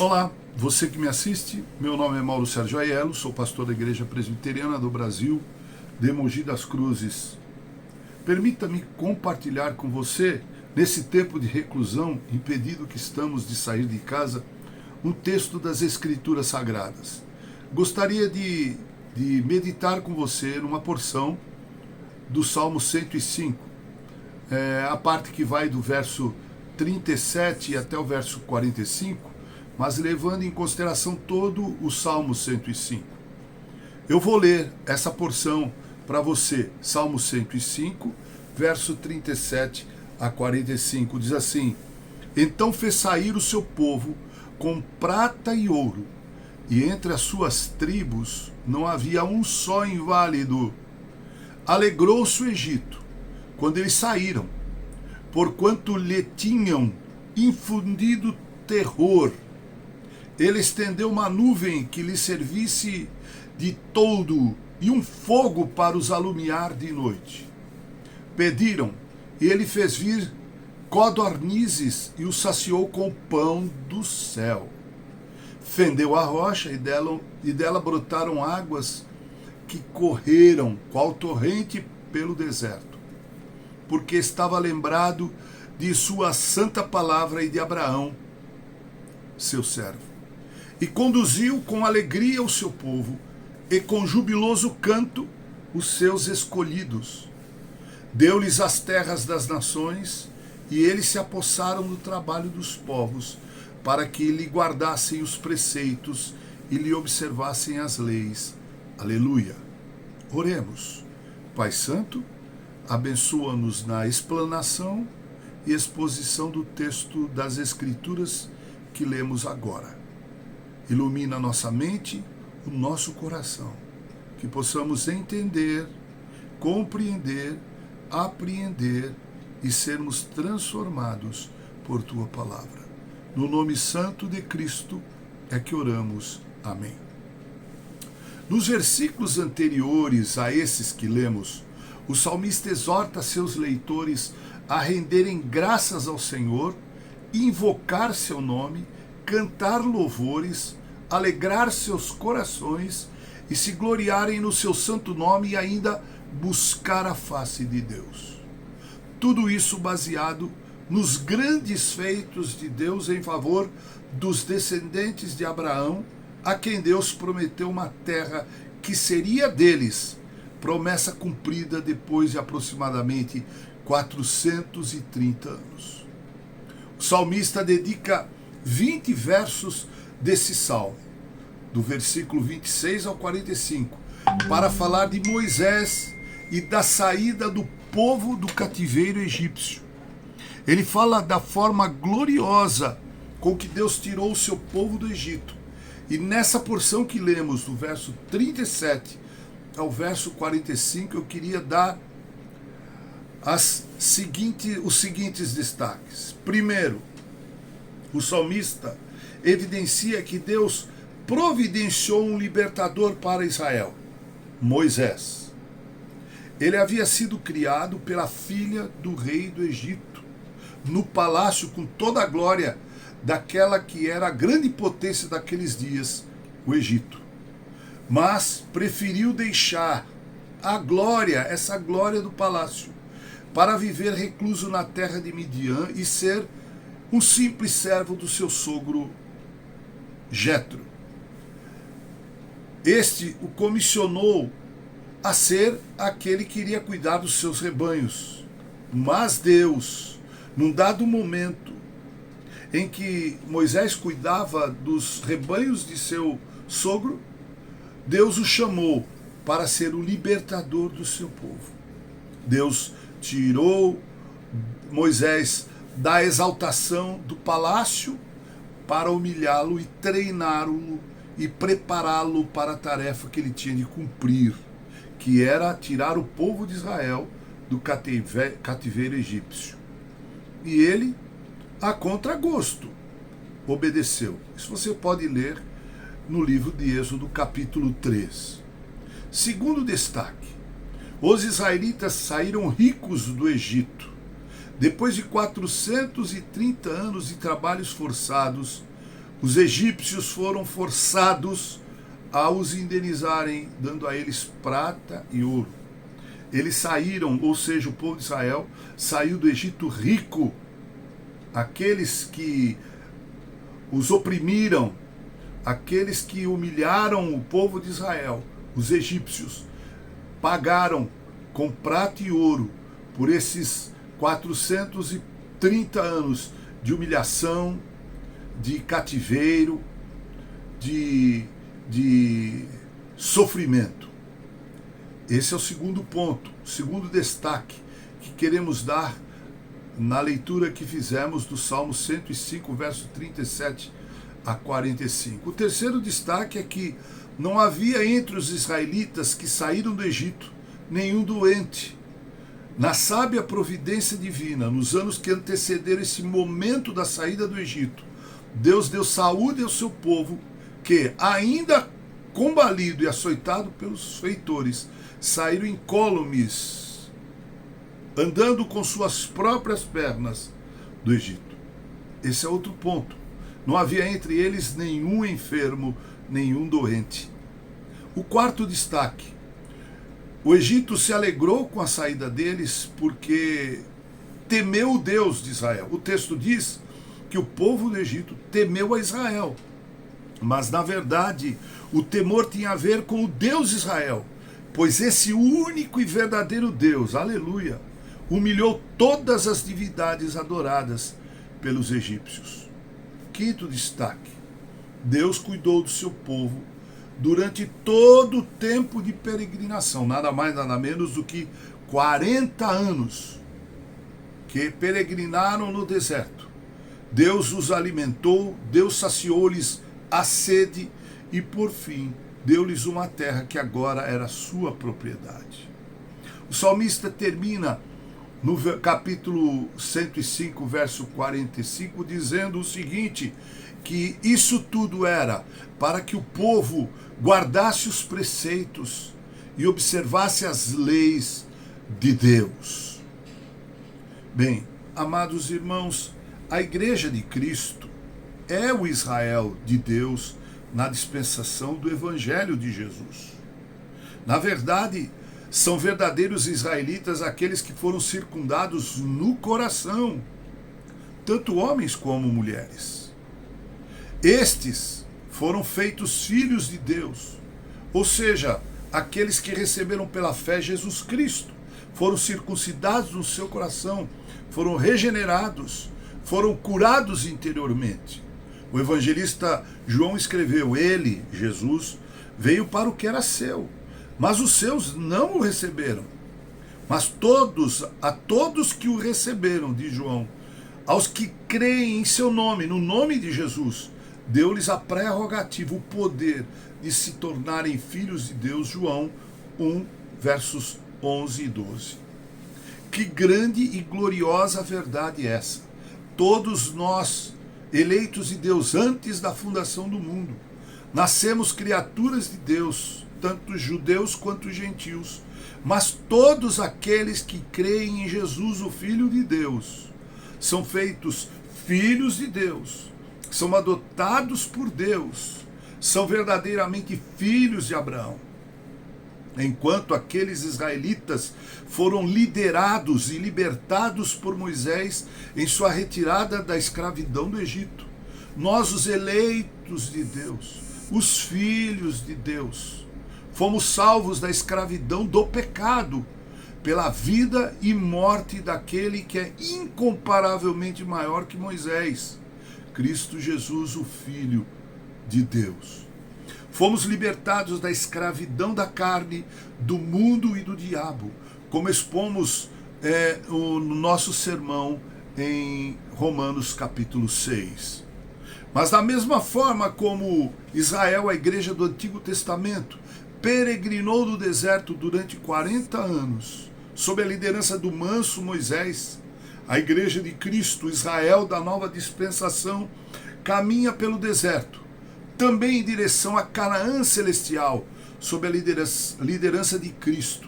Olá, você que me assiste, meu nome é Mauro Sérgio Aiello, sou pastor da Igreja Presbiteriana do Brasil, de Mogi das Cruzes. Permita-me compartilhar com você, nesse tempo de reclusão, impedido que estamos de sair de casa, um texto das Escrituras Sagradas. Gostaria de meditar com você numa porção do Salmo 105, a parte que vai do verso 37 até o verso 45, mas levando em consideração todo o Salmo 105. Eu vou ler essa porção para você, Salmo 105, verso 37 a 45, diz assim: Então fez sair o seu povo com prata e ouro, e entre as suas tribos não havia um só inválido. Alegrou-se o Egito, quando eles saíram, porquanto lhe tinham infundido terror. Ele estendeu uma nuvem que lhe servisse de toldo e um fogo para os alumiar de noite. Pediram, e ele fez vir codornizes e os saciou com o pão do céu. Fendeu a rocha e dela brotaram águas que correram, qual torrente pelo deserto, porque estava lembrado de sua santa palavra e de Abraão, seu servo. E conduziu com alegria o seu povo, e com jubiloso canto os seus escolhidos. Deu-lhes as terras das nações, e eles se apossaram do trabalho dos povos, para que lhe guardassem os preceitos e lhe observassem as leis. Aleluia. Oremos. Pai Santo, abençoa-nos na explanação e exposição do texto das Escrituras que lemos agora. Ilumina nossa mente, o nosso coração, que possamos entender, compreender, apreender e sermos transformados por Tua Palavra. No nome santo de Cristo é que oramos. Amém. Nos versículos anteriores a esses que lemos, o salmista exorta seus leitores a renderem graças ao Senhor, invocar seu nome, cantar louvores, alegrar seus corações e se gloriarem no seu santo nome e ainda buscar a face de Deus. Tudo isso baseado nos grandes feitos de Deus em favor dos descendentes de Abraão, a quem Deus prometeu uma terra que seria deles, promessa cumprida depois de aproximadamente 430 anos. O salmista dedica 20 versos desse salmo, do versículo 26 ao 45, para falar de Moisés e da saída do povo do cativeiro egípcio. Ele fala da forma gloriosa com que Deus tirou o seu povo do Egito. E nessa porção que lemos, do verso 37 ao verso 45, eu queria dar os seguintes destaques. Primeiro, o salmista evidencia que Deus providenciou um libertador para Israel, Moisés. Ele havia sido criado pela filha do rei do Egito, no palácio com toda a glória daquela que era a grande potência daqueles dias, o Egito. Mas preferiu deixar a glória, essa glória do palácio, para viver recluso na terra de Midian e ser um simples servo do seu sogro Jetro. Este o comissionou a ser aquele que iria cuidar dos seus rebanhos. Mas Deus, num dado momento em que Moisés cuidava dos rebanhos de seu sogro, Deus o chamou para ser o libertador do seu povo. Deus tirou Moisés da exaltação do palácio para humilhá-lo e treiná-lo e prepará-lo para a tarefa que ele tinha de cumprir, que era tirar o povo de Israel do cativeiro egípcio. E ele, a contragosto, obedeceu. Isso você pode ler no livro de Êxodo, capítulo 3. Segundo destaque, os israelitas saíram ricos do Egito. Depois de 430 anos de trabalhos forçados, Os egípcios foram forçados a os indenizarem, dando a eles prata e ouro. Eles saíram, ou seja, o povo de Israel saiu do Egito rico. Aqueles que os oprimiram, aqueles que humilharam o povo de Israel, os egípcios, pagaram com prata e ouro por esses 430 anos de humilhação, de cativeiro, de sofrimento. Esse é o segundo ponto, o segundo destaque que queremos dar na leitura que fizemos do Salmo 105, verso 37 a 45. O terceiro destaque é que não havia entre os israelitas que saíram do Egito nenhum doente. Na sábia providência divina, nos anos que antecederam esse momento da saída do Egito, Deus deu saúde ao seu povo, que, ainda combalido e açoitado pelos feitores, saíram incólumes, andando com suas próprias pernas do Egito. Esse é outro ponto. Não havia entre eles nenhum enfermo, nenhum doente. O quarto destaque: o Egito se alegrou com a saída deles porque temeu o Deus de Israel. O texto diz que o povo do Egito temeu a Israel. Mas, na verdade, o temor tinha a ver com o Deus de Israel, pois esse único e verdadeiro Deus, aleluia, humilhou todas as divindades adoradas pelos egípcios. Quinto destaque: Deus cuidou do seu povo durante todo o tempo de peregrinação, nada mais, nada menos do que 40 anos que peregrinaram no deserto. Deus os alimentou, Deus saciou-lhes a sede e, por fim, deu-lhes uma terra que agora era sua propriedade. O salmista termina no capítulo 105, verso 45, dizendo o seguinte, que isso tudo era para que o povo guardasse os preceitos e observasse as leis de Deus. Bem, amados irmãos, a Igreja de Cristo é o Israel de Deus na dispensação do Evangelho de Jesus. Na verdade, são verdadeiros israelitas aqueles que foram circundados no coração, tanto homens como mulheres. Estes foram feitos filhos de Deus, ou seja, aqueles que receberam pela fé Jesus Cristo, foram circuncidados no seu coração, foram regenerados, foram curados interiormente. O evangelista João escreveu: ele, Jesus, veio para o que era seu, mas os seus não o receberam. Mas a todos que o receberam, diz João, aos que creem em seu nome, no nome de Jesus, deu-lhes a prerrogativa, o poder de se tornarem filhos de Deus. João 1, versos 11 e 12. Que grande e gloriosa verdade é essa! Todos nós, eleitos de Deus antes da fundação do mundo, nascemos criaturas de Deus, tanto judeus quanto gentios, mas todos aqueles que creem em Jesus, o Filho de Deus, são feitos filhos de Deus, são adotados por Deus, são verdadeiramente filhos de Abraão. Enquanto aqueles israelitas foram liderados e libertados por Moisés em sua retirada da escravidão do Egito, nós, os eleitos de Deus, os filhos de Deus, fomos salvos da escravidão do pecado pela vida e morte daquele que é incomparavelmente maior que Moisés, Cristo Jesus, o Filho de Deus. Fomos libertados da escravidão da carne, do mundo e do diabo, como expomos no nosso sermão em Romanos capítulo 6. Mas da mesma forma como Israel, a igreja do Antigo Testamento, peregrinou no deserto durante 40 anos, sob a liderança do manso Moisés, a igreja de Cristo, Israel da nova dispensação, caminha pelo deserto, também em direção a Canaã celestial, sob a liderança de Cristo,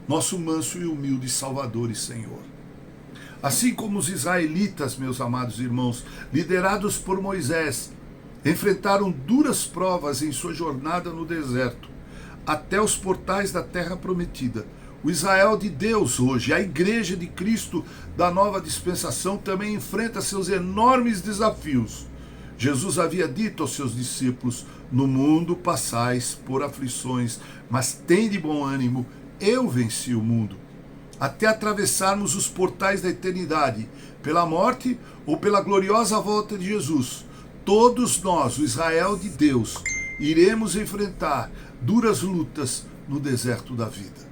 nosso manso e humilde Salvador e Senhor. Assim como os israelitas, meus amados irmãos, liderados por Moisés, enfrentaram duras provas em sua jornada no deserto, até os portais da terra prometida. O Israel de Deus hoje, a igreja de Cristo da nova dispensação, também enfrenta seus enormes desafios. Jesus havia dito aos seus discípulos: no mundo passais por aflições, mas tende bom ânimo, eu venci o mundo. Até atravessarmos os portais da eternidade, pela morte ou pela gloriosa volta de Jesus, todos nós, o Israel de Deus, iremos enfrentar duras lutas no deserto da vida.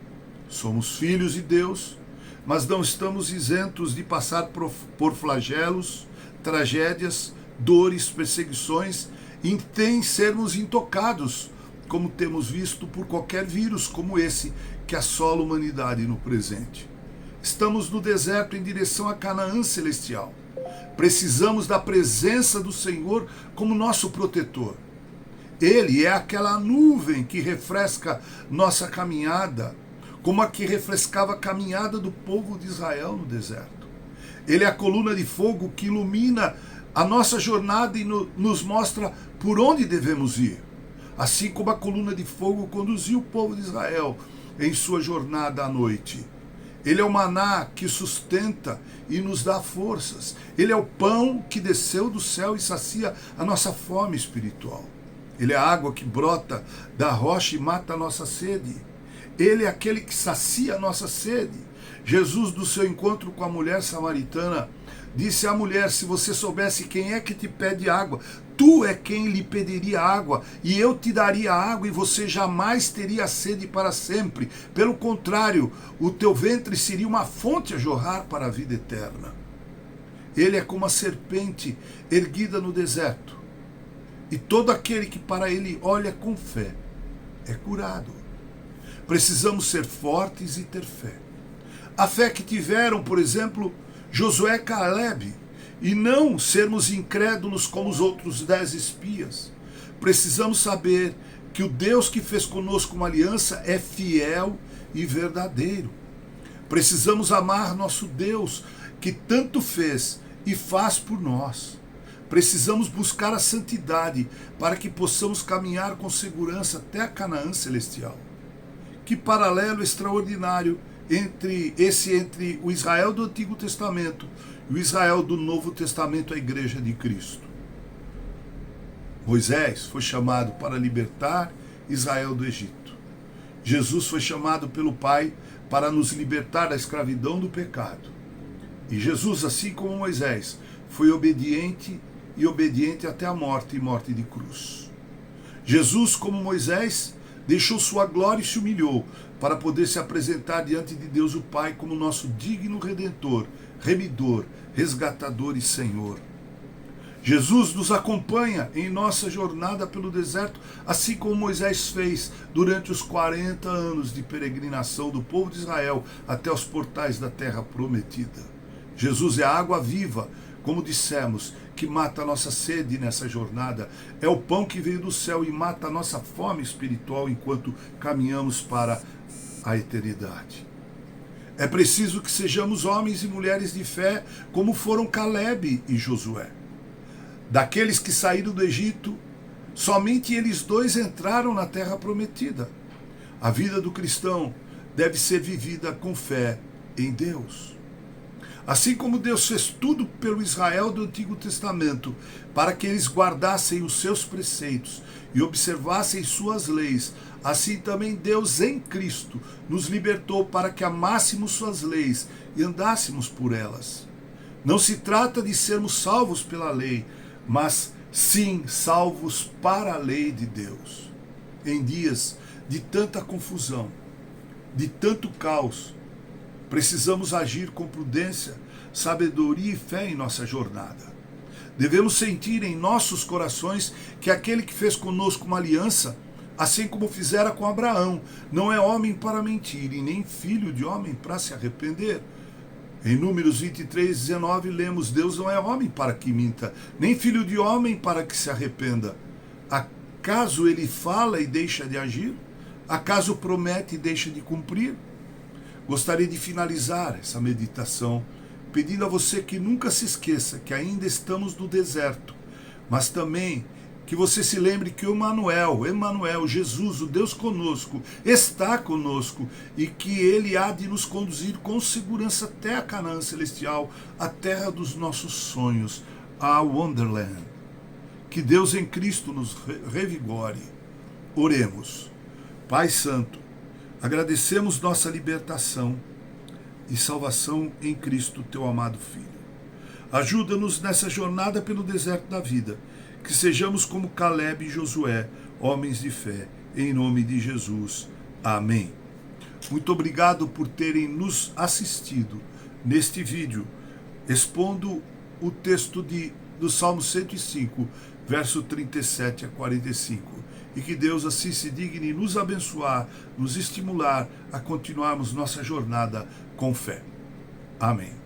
Somos filhos de Deus, mas não estamos isentos de passar por flagelos, tragédias, dores, perseguições, e sem sermos intocados, como temos visto por qualquer vírus como esse que assola a humanidade no presente. Estamos no deserto em direção a Canaã celestial. Precisamos da presença do Senhor como nosso protetor. Ele é aquela nuvem que refresca nossa caminhada, como a que refrescava a caminhada do povo de Israel no deserto. Ele é a coluna de fogo que ilumina a nossa jornada e nos mostra por onde devemos ir. Assim como a coluna de fogo conduziu o povo de Israel em sua jornada à noite. Ele é o maná que sustenta e nos dá forças. Ele é o pão que desceu do céu e sacia a nossa fome espiritual. Ele é a água que brota da rocha e mata a nossa sede. Ele é aquele que sacia a nossa sede. Jesus, do seu encontro com a mulher samaritana, disse à mulher: se você soubesse quem é que te pede água, tu é quem lhe pediria água, e eu te daria água, e você jamais teria sede para sempre. Pelo contrário, o teu ventre seria uma fonte a jorrar para a vida eterna. Ele é como a serpente erguida no deserto, e todo aquele que para ele olha com fé é curado. Precisamos ser fortes e ter fé. A fé que tiveram, por exemplo, Josué e Caleb, e não sermos incrédulos como os outros 10 espias. Precisamos saber que o Deus que fez conosco uma aliança é fiel e verdadeiro. Precisamos amar nosso Deus, que tanto fez e faz por nós. Precisamos buscar a santidade para que possamos caminhar com segurança até a Canaã celestial. Que paralelo extraordinário entre o Israel do Antigo Testamento e o Israel do Novo Testamento, a Igreja de Cristo. Moisés foi chamado para libertar Israel do Egito. Jesus foi chamado pelo Pai para nos libertar da escravidão do pecado. E Jesus, assim como Moisés, foi obediente até a morte e morte de cruz. Jesus, como Moisés, deixou sua glória e se humilhou para poder se apresentar diante de Deus o Pai como nosso digno Redentor, remidor, resgatador e Senhor. Jesus nos acompanha em nossa jornada pelo deserto, assim como Moisés fez durante os 40 anos de peregrinação do povo de Israel até os portais da terra prometida. Jesus é a água viva, como dissemos, que mata a nossa sede nessa jornada. É o pão que veio do céu e mata a nossa fome espiritual enquanto caminhamos para a eternidade. É preciso que sejamos homens e mulheres de fé, como foram Caleb e Josué. Daqueles que saíram do Egito, somente eles dois entraram na terra prometida. A vida do cristão deve ser vivida com fé em Deus. Assim como Deus fez tudo pelo Israel do Antigo Testamento, para que eles guardassem os seus preceitos e observassem suas leis, assim também Deus em Cristo nos libertou para que amássemos suas leis e andássemos por elas. Não se trata de sermos salvos pela lei, mas sim salvos para a lei de Deus. Em dias de tanta confusão, de tanto caos, precisamos agir com prudência, sabedoria e fé em nossa jornada. Devemos sentir em nossos corações que aquele que fez conosco uma aliança, assim como fizera com Abraão, não é homem para mentir e nem filho de homem para se arrepender. Em Números 23:19 lemos: Deus não é homem para que minta, nem filho de homem para que se arrependa. Acaso ele fala e deixa de agir? Acaso promete e deixa de cumprir? Gostaria de finalizar essa meditação pedindo a você que nunca se esqueça que ainda estamos no deserto, mas também Que você se lembre que o Emmanuel, Jesus, o Deus conosco, está conosco e que Ele há de nos conduzir com segurança até a Canaã celestial, a terra dos nossos sonhos, a Wonderland. Que Deus em Cristo nos revigore. Oremos. Pai Santo, agradecemos nossa libertação e salvação em Cristo, teu amado Filho. Ajuda-nos nessa jornada pelo deserto da vida, que sejamos como Caleb e Josué, homens de fé, em nome de Jesus. Amém. Muito obrigado por terem nos assistido neste vídeo, expondo o texto do Salmo 105, verso 37 a 45. E que Deus assim se digne nos abençoar, nos estimular a continuarmos nossa jornada com fé. Amém.